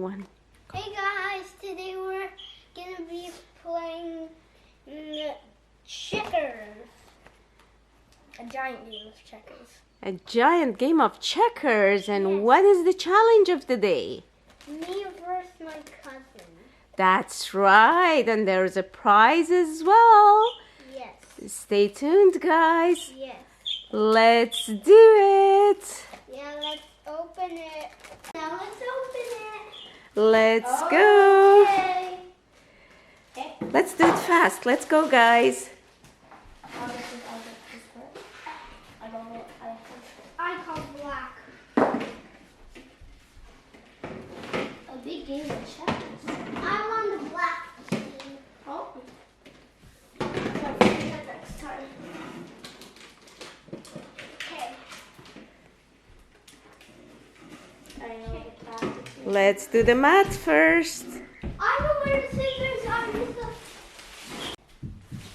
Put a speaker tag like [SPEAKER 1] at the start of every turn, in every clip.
[SPEAKER 1] one.
[SPEAKER 2] Hey guys, today we're gonna be playing Checkers. A giant game of checkers.
[SPEAKER 1] A giant game of checkers. And
[SPEAKER 2] Yes.
[SPEAKER 1] what is the challenge of the day?
[SPEAKER 2] Me versus my cousin.
[SPEAKER 1] That's right. And there's a prize as well.
[SPEAKER 2] Yes.
[SPEAKER 1] Stay tuned, guys.
[SPEAKER 2] Yes.
[SPEAKER 1] Let's do it.
[SPEAKER 2] Yeah, let's open it. Now let's open it.
[SPEAKER 1] Let's go.
[SPEAKER 2] Okay.
[SPEAKER 1] Let's do it fast. Let's go, guys.
[SPEAKER 2] I call black. A big game of checkers. I'm on the black team. Oh. Next time. Okay. I know the practice.
[SPEAKER 1] Let's do the math first.
[SPEAKER 2] I know where the scissors are.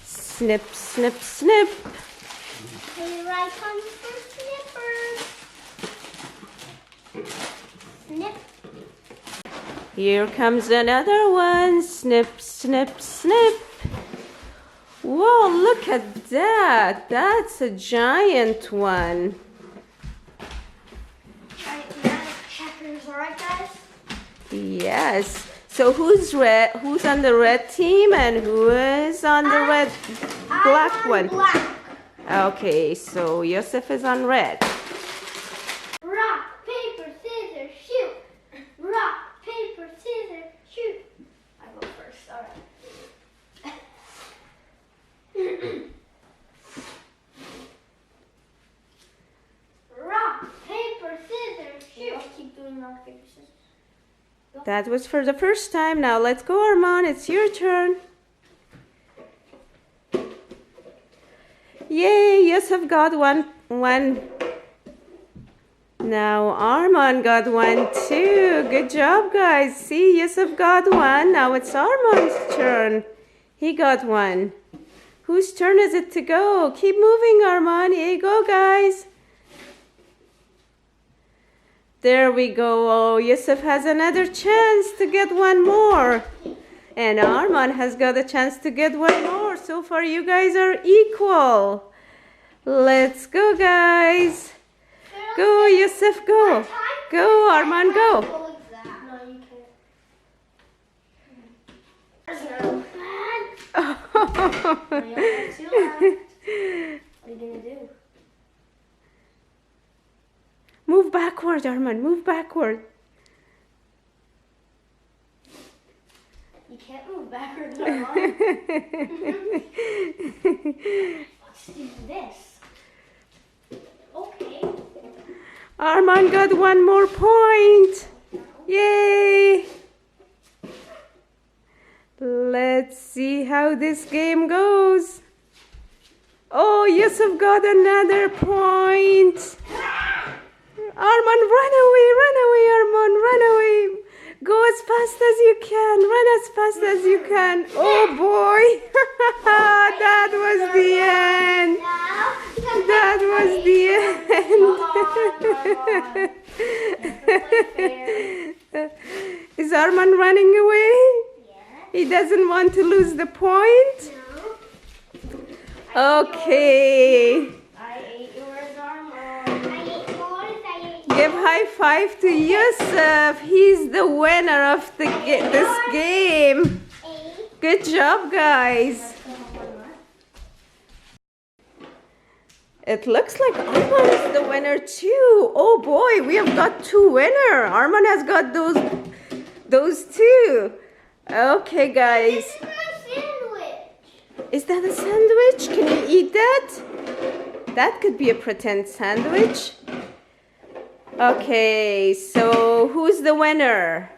[SPEAKER 1] Snip, snip, snip.
[SPEAKER 2] Here I come for snippers. Snip.
[SPEAKER 1] Here comes another one. Snip, snip, snip. Whoa, look at that. That's a giant one.
[SPEAKER 2] Checkers, alright guys?
[SPEAKER 1] Yes. So who's red? Who's on the red team and who is on the black
[SPEAKER 2] I'm on
[SPEAKER 1] one?
[SPEAKER 2] Black.
[SPEAKER 1] Okay, so Yosef is on red.
[SPEAKER 2] Rock, paper, scissors, shoot. Rock, paper, scissors, shoot. I go first, alright. Rock, paper, scissors, shoot. I'll keep doing rock, paper, scissors.
[SPEAKER 1] That was for the first time. Now let's go, Armand. It's your turn. Yay, Yosef got one. Now Armand got one too. Good job, guys. See, Yosef got one. Now it's Armand's turn. He got one. Whose turn is it to go? Keep moving, Armand. Here you go, guys. There we go. Oh, Yosef has another chance to get one more. And Armand has got a chance to get one more. So far, you guys are equal. Let's go, guys. Go, Yosef, go. Go, Armand, go.
[SPEAKER 2] No, you can't. What are you gonna do?
[SPEAKER 1] Move backward, Armand. Move backward.
[SPEAKER 2] You can't move backwards, Armand. Let's do this. Okay.
[SPEAKER 1] Armand got one more point. Yay! Let's see how this game goes. Oh, Yosef got another point. Armand, run away, Armand, run away. Go as fast as you can, run as fast as you can. Oh boy, that was the end. That was the end. Is Armand running away? He doesn't want to lose the point? Okay. Give high five to Yosef. He's the winner of this game. Good job, guys. It looks like Armand is the winner too. Oh boy, we have got two winners. Armand has got those two. Okay, guys.
[SPEAKER 2] This is my sandwich.
[SPEAKER 1] Is that a sandwich? Can you eat that? That could be a pretend sandwich. Okay, so who's the winner?